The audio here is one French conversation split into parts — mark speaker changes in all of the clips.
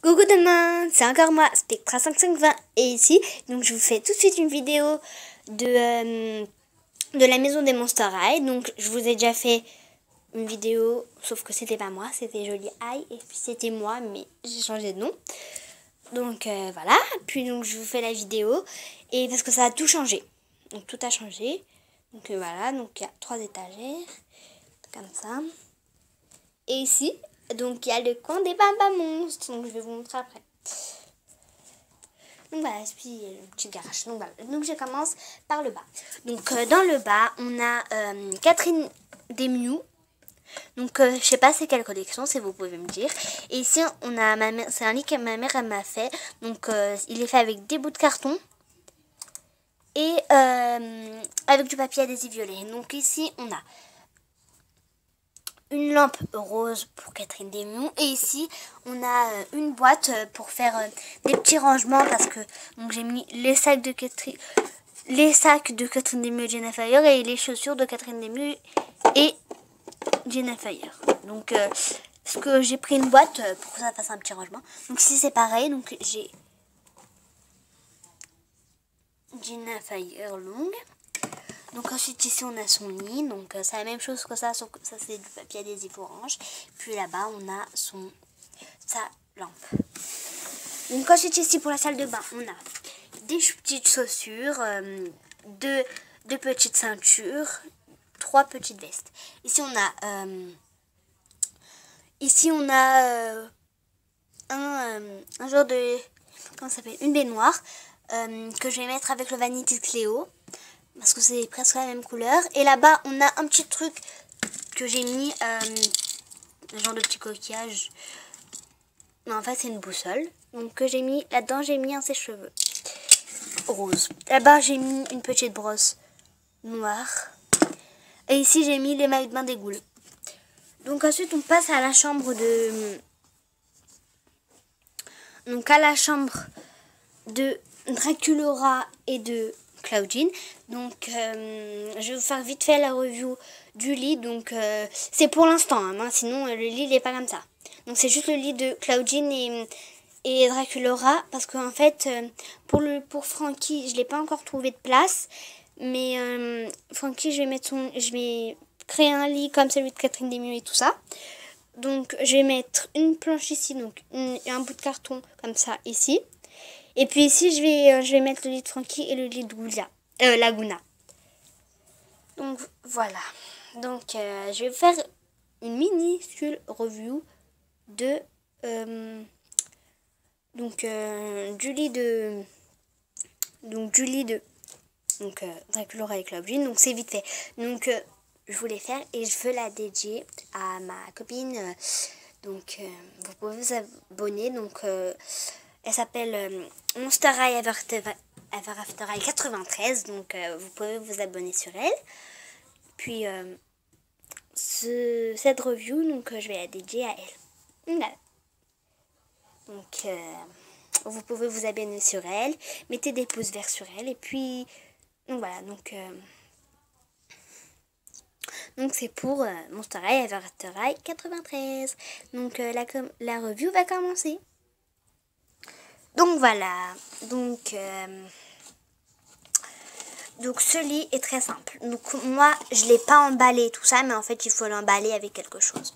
Speaker 1: Coucou tout le monde, c'est encore moi, Spectra5520 et ici, donc je vous fais tout de suite une vidéo de la maison des Monster High. Donc je vous ai déjà fait une vidéo, sauf que c'était pas moi, c'était Jolie High et puis c'était moi, mais j'ai changé de nom. Donc voilà, puis donc je vous fais la vidéo et parce que ça a tout changé, donc tout a changé. Donc voilà, donc il y a 3 étagères, comme ça. Et ici, donc il y a le coin des Baba Monstres, donc je vais vous montrer après. Donc voilà, et puis le petit garage. Donc voilà, donc je commence par le bas. Donc dans le bas, on a Catherine Desmiou. Donc je sais pas c'est quelle collection, si vous pouvez me dire. Et ici on a ma mère, c'est un lit que ma mère elle m'a fait. Donc il est fait avec des bouts de carton et avec du papier adhésif violet. Donc ici on a une lampe rose pour Catherine Desmiou. Et ici, on a une boîte pour faire des petits rangements parce que donc j'ai mis les sacs de Catherine Desmiou et Jenna Fire et les chaussures de Catherine Desmiou et Jenna Fire. Donc, parce que j'ai pris une boîte pour que ça fasse un petit rangement. Donc ici, c'est pareil. Donc j'ai Jenna Fire longue. Donc ensuite ici on a son lit, donc c'est la même chose que ça, sauf que ça c'est du papier adhésif orange. Puis là-bas on a sa lampe. Donc ensuite ici pour la salle de bain on a des petites chaussures, deux petites ceintures, 3 petites vestes. Ici on a un genre de, comment ça s'appelle, une baignoire que je vais mettre avec le Vanity Cléo. Parce que c'est presque la même couleur. Et là-bas, on a un petit truc que j'ai mis, un genre de petit coquillage. Mais en fait, c'est une boussole. Donc, que j'ai mis là-dedans, j'ai mis un sèche-cheveux rose. Là-bas, j'ai mis une petite brosse noire. Et ici, j'ai mis les maillots de bain des Ghouls. Donc, ensuite, on passe à la chambre de... Donc, à la chambre de Draculaura et de Claudine. Donc je vais vous faire vite fait la review du lit. Donc c'est pour l'instant hein, sinon le lit il est pas comme ça. Donc c'est juste le lit de Claudine et Draculaura parce qu'en fait pour Frankie je l'ai pas encore trouvé de place, mais Frankie je vais créer un lit comme celui de Catherine Desmiou et tout ça. Donc je vais mettre une planche ici, donc un bout de carton comme ça ici. Et puis ici, je vais mettre le lit de Frankie et le lit de Laguna. Donc voilà. Donc je vais faire une minuscule review de du lit de Draculaura et Claudine. Donc c'est vite fait. Donc je voulais faire et je veux la dédier à ma copine. Donc vous pouvez vous abonner. Donc elle s'appelle Monster High Ever After High 93. Donc vous pouvez vous abonner sur elle. Puis cette review, donc je vais la dédier à elle. Voilà. Donc vous pouvez vous abonner sur elle. Mettez des pouces verts sur elle. Et puis donc voilà. Donc c'est pour Monster High Ever After High 93. Donc la review va commencer. Donc voilà, donc ce lit est très simple. Donc moi, je ne l'ai pas emballé tout ça, mais en fait, il faut l'emballer avec quelque chose.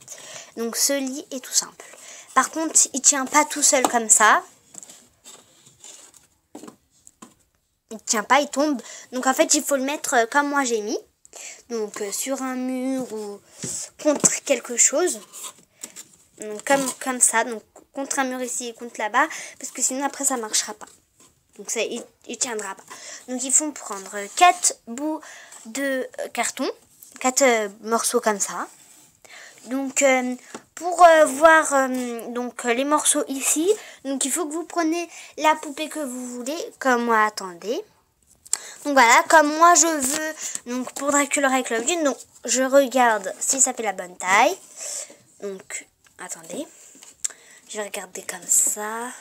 Speaker 1: Donc ce lit est tout simple. Par contre, il tient pas tout seul comme ça. Il tient pas, il tombe. Donc en fait, il faut le mettre comme moi j'ai mis. Donc sur un mur ou contre quelque chose. Donc, comme ça, donc contre un mur ici et contre là-bas, parce que sinon après ça marchera pas. Donc ça, il tiendra pas. Donc il faut prendre 4 bouts de carton, 4 morceaux comme ça. Donc pour voir donc les morceaux ici, donc il faut que vous preniez la poupée que vous voulez, comme moi. Attendez. Donc voilà, comme moi je veux, donc pour Draculaura et Claudine, donc je regarde si ça fait la bonne taille. Donc attendez, je vais regarder comme ça.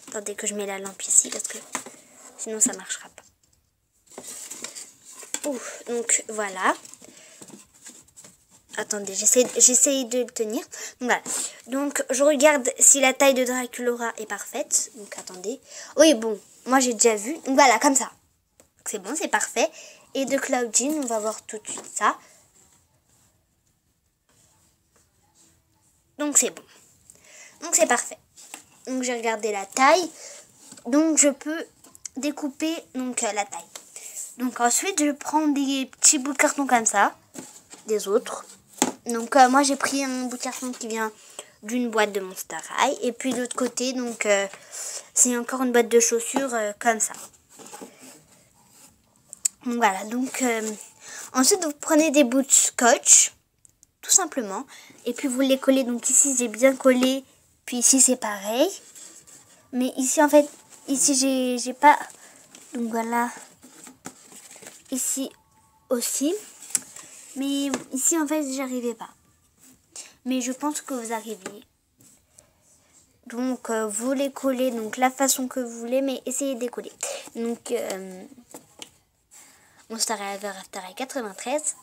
Speaker 1: Attendez que je mets la lampe ici parce que sinon ça marchera pas. Ouf, donc voilà. Attendez, j'essaye de le tenir. Donc, voilà. Donc, je regarde si la taille de Draculaura est parfaite. Donc, attendez. Oui, bon, moi j'ai déjà vu. Donc, voilà, comme ça. C'est bon, c'est parfait. Et de Cloudine, on va voir tout de suite ça. Donc, c'est bon. Donc, c'est parfait. Donc, j'ai regardé la taille. Donc, je peux découper donc la taille. Donc, ensuite, je prends des petits bouts de carton comme ça. Des autres. Donc moi j'ai pris un bout de carton qui vient d'une boîte de Monster High. Et puis de l'autre côté, donc c'est encore une boîte de chaussures comme ça. Donc voilà, donc ensuite vous prenez des bouts de scotch, tout simplement. Et puis vous les collez, donc ici j'ai bien collé, puis ici c'est pareil. Mais ici en fait, ici j'ai pas, donc voilà, ici aussi. Mais ici, en fait, j'arrivais pas. Mais je pense que vous arriviez. Donc, vous les collez donc la façon que vous voulez, mais essayez de les coller. Donc, Monster Ever After 93,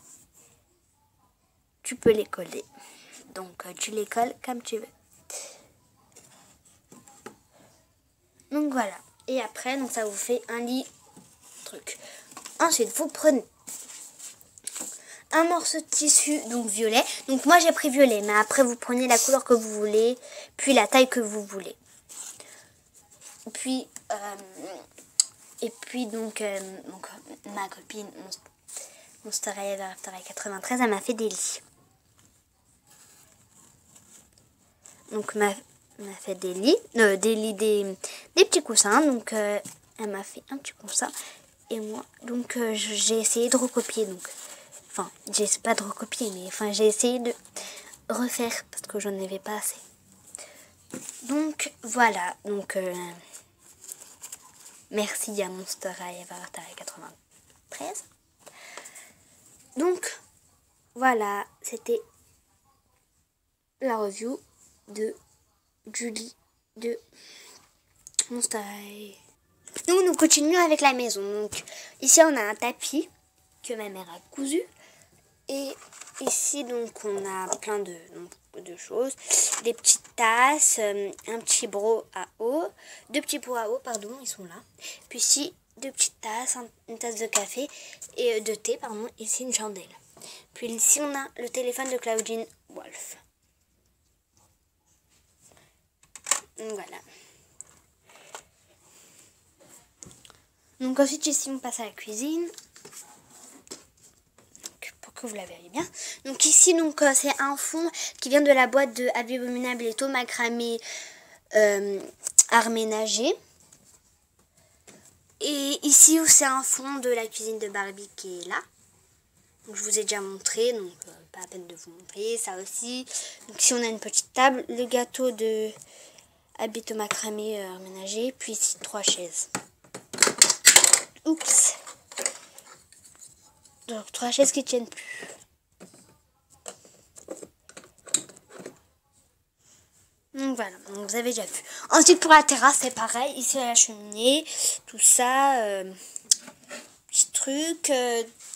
Speaker 1: tu peux les coller. Donc, tu les colles comme tu veux. Donc, voilà. Et après, donc ça vous fait un lit truc. Ensuite, vous prenez un morceau de tissu, donc violet. Donc moi j'ai pris violet, mais après vous prenez la couleur que vous voulez, puis la taille que vous voulez. Puis, et puis donc ma copine Monster Ever After 93, elle m'a fait des lits. Donc m'a fait des lits, des petits coussins. Donc elle m'a fait un petit coussin. Et moi, donc j'ai essayé de recopier. Donc enfin, j'ai pas de recopier, mais enfin j'ai essayé de refaire parce que j'en avais pas assez. Donc voilà, donc merci à Monster Ever After 93. Donc voilà, c'était la review de Julie de Monster High. Nous continuons avec la maison. Donc ici on a un tapis que ma mère a cousu. Et ici, donc, on a plein de choses. Des petites tasses, un petit broc à eau. Deux petits pots à eau, pardon, ils sont là. Puis ici, deux petites tasses, une tasse de café et de thé, pardon. Ici, une chandelle. Puis ici, on a le téléphone de Claudine Wolf. Donc, voilà. Donc, ensuite, ici, on passe à la cuisine. Que vous la verrez bien. Donc ici, donc c'est un fond qui vient de la boîte de Abominable et Thomas Cramé art ménager. Et ici, c'est un fond de la cuisine de Barbie qui est là. Donc, je vous ai déjà montré, donc pas la peine de vous montrer ça aussi. Donc ici, on a une petite table, le gâteau de Thomas Cramé art ménager, puis ici 3 chaises. Oups. Donc 3 chaises qui tiennent plus. Donc voilà, donc vous avez déjà vu. Ensuite pour la terrasse c'est pareil, ici la cheminée, tout ça, petit truc,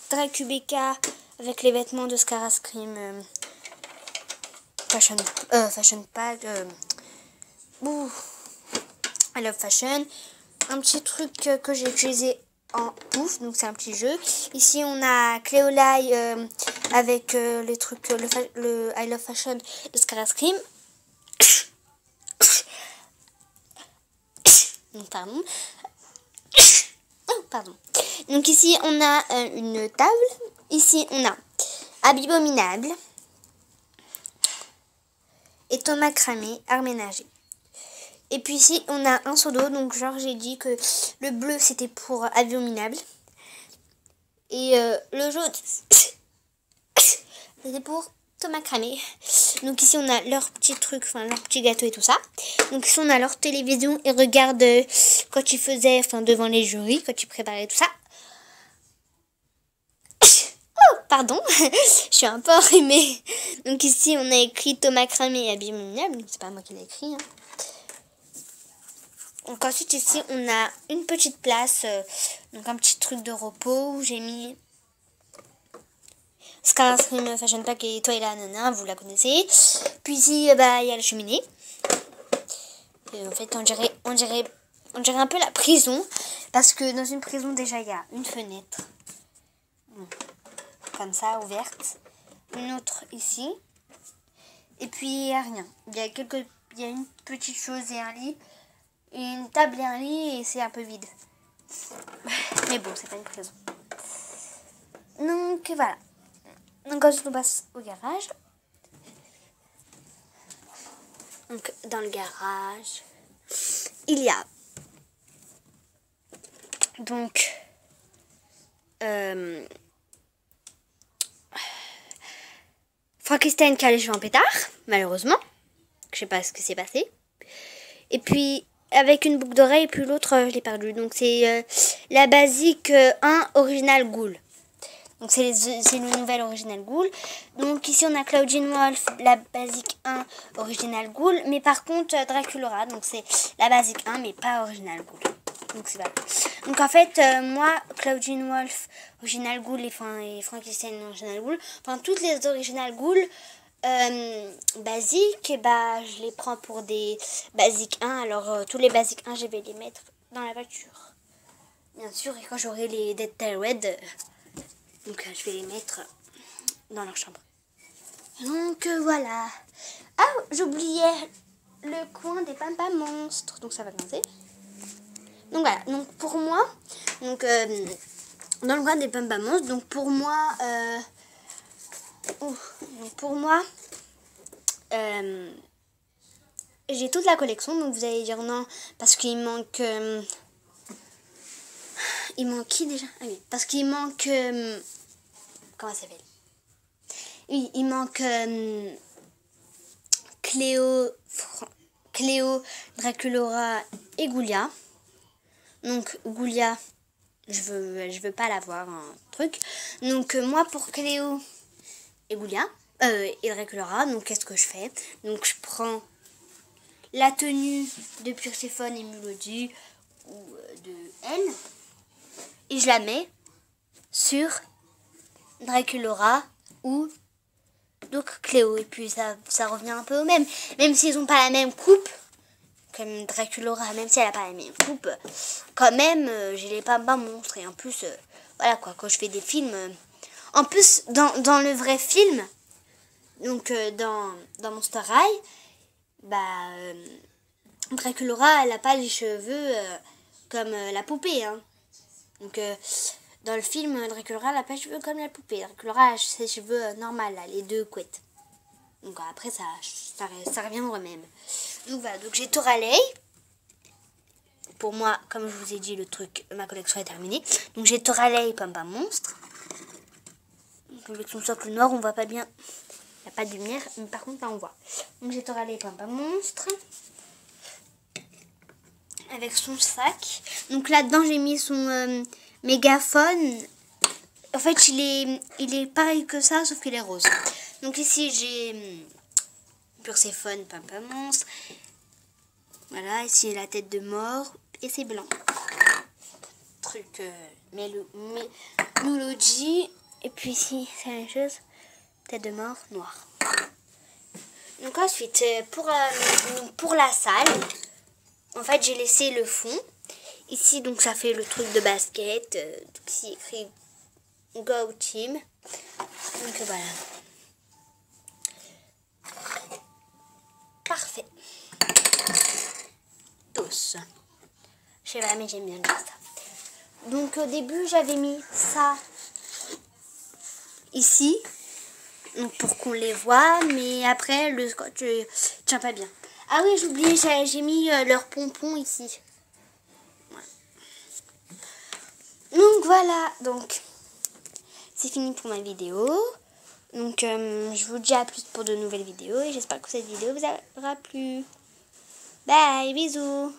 Speaker 1: Dracubeka avec les vêtements de Scar Scream, fashion pack, I love fashion, un petit truc que j'ai utilisé en pouf, donc c'est un petit jeu. Ici on a Cléolai avec les trucs, le I love fashion de Scar Scream. Pardon. Oh, pardon. Donc ici on a une table. Ici on a Abominable et Thomas Cramé art ménager. Et puis ici on a un seau d'eau. Donc genre j'ai dit que le bleu c'était pour Abominable et le jaune c'était pour Thomas Cramé. Donc ici on a leur petit truc, enfin leur petit gâteau et tout ça. Donc ici on a leur télévision et regarde quand ils faisaient, enfin devant les jurys, quand ils préparaient tout ça. Oh pardon, je suis un peu enrhumée. Donc ici on a écrit Thomas Cramé et Abominable, donc c'est pas moi qui l'ai écrit. Donc ensuite ici on a une petite place, donc un petit truc de repos où j'ai mis Scream Fashion Pack et Toi et la nana, vous la connaissez. Puis ici, bah, il y a la cheminée. Et en fait, on dirait un peu la prison. Parce que dans une prison, déjà, il y a une fenêtre. Comme ça, ouverte. Une autre ici. Et puis, il n'y a rien. Il y a une petite chose et un lit. Et une table et un lit, et c'est un peu vide. Mais bon, c'est pas une prison. Donc, voilà. Donc, ensuite, on passe au garage. Donc, dans le garage, il y a donc Frankenstein qui a les cheveux en pétard, malheureusement. Je sais pas ce qui s'est passé. Et puis, avec une boucle d'oreille, puis l'autre, je l'ai perdu. Donc, c'est la basique 1 Original Ghoul. Donc, c'est le nouvel Original Ghoul. Donc, ici, on a Claudine Wolf, la basique 1 Original Ghoul. Mais par contre, Draculaura. Donc, c'est la basique 1, mais pas Original Ghoul. Donc, c'est pas. Donc, en fait, moi, Claudine Wolf, Original Ghoul et Frankenstein Original Ghoul. Enfin, toutes les Original Ghoul basiques, bah, je les prends pour des basiques 1. Alors, tous les basiques 1, je vais les mettre dans la voiture. Bien sûr, et quand j'aurai les Dead Tail Red... Donc je vais les mettre dans leur chambre. Donc voilà. Ah, j'oubliais le coin des Pampa Monstres. Donc ça va commencer. Donc voilà. Donc pour moi, dans le coin des Pampa Monstres, donc pour moi, j'ai toute la collection. Donc vous allez dire non parce qu'il manque. Il manque qui déjà? Ah oui, parce qu'il manque... comment ça s'appelle? Oui, il manque Cléo, Draculaura et Goulia. Donc Goulia, je veux pas l'avoir, un truc. Donc moi pour Cléo et Goulia, et Draculaura, donc qu'est-ce que je fais? Donc je prends la tenue de Perséphone et Mélodie ou de elle. Et je la mets sur Draculaura ou donc Cléo. Et puis ça revient un peu au même. Même s'ils n'ont pas la même coupe, comme Draculaura, même si elle n'a pas la même coupe, quand même, j'ai les Pampa Monstres. Et en plus, voilà quoi, quand je fais des films... en plus, dans le vrai film, donc dans Monster High, bah, Draculaura, elle n'a pas les cheveux comme la poupée, hein. Donc, dans le film, Draculaura n'a pas les cheveux comme la poupée. Draculaura a ses cheveux normaux, là, les deux couettes. Donc, après, ça revient au même. Donc, voilà. Donc, j'ai Toralei. Pour moi, comme je vous ai dit, ma collection est terminée. Donc, j'ai Toralei Pampa Monstre. Donc, avec son socle noir, on voit pas bien. Il n'y a pas de lumière, mais par contre, là, on voit. Donc, j'ai Toralei Pampa Monstre. Avec son sac. Donc là-dedans j'ai mis son mégaphone. En fait il est pareil que ça sauf qu'il est rose. Donc ici j'ai Perséphone, Pampa Monstre. Voilà, ici la tête de mort et c'est blanc. Truc Mélodie. Et puis ici c'est la même chose. Tête de mort noire. Donc ensuite pour la salle. En fait, j'ai laissé le fond. Ici, donc, ça fait le truc de basket. Ici, écrit Go Team. Donc, voilà. Parfait. Tous. Je sais pas, mais j'aime bien dire ça. Donc, au début, j'avais mis ça ici. Donc, pour qu'on les voit. Mais après, le scotch tient pas bien. Ah oui, j'ai oublié, j'ai mis leurs pompons ici. Voilà. Donc voilà, donc c'est fini pour ma vidéo. Donc je vous dis à plus pour de nouvelles vidéos et j'espère que cette vidéo vous aura plu. Bye, bisous.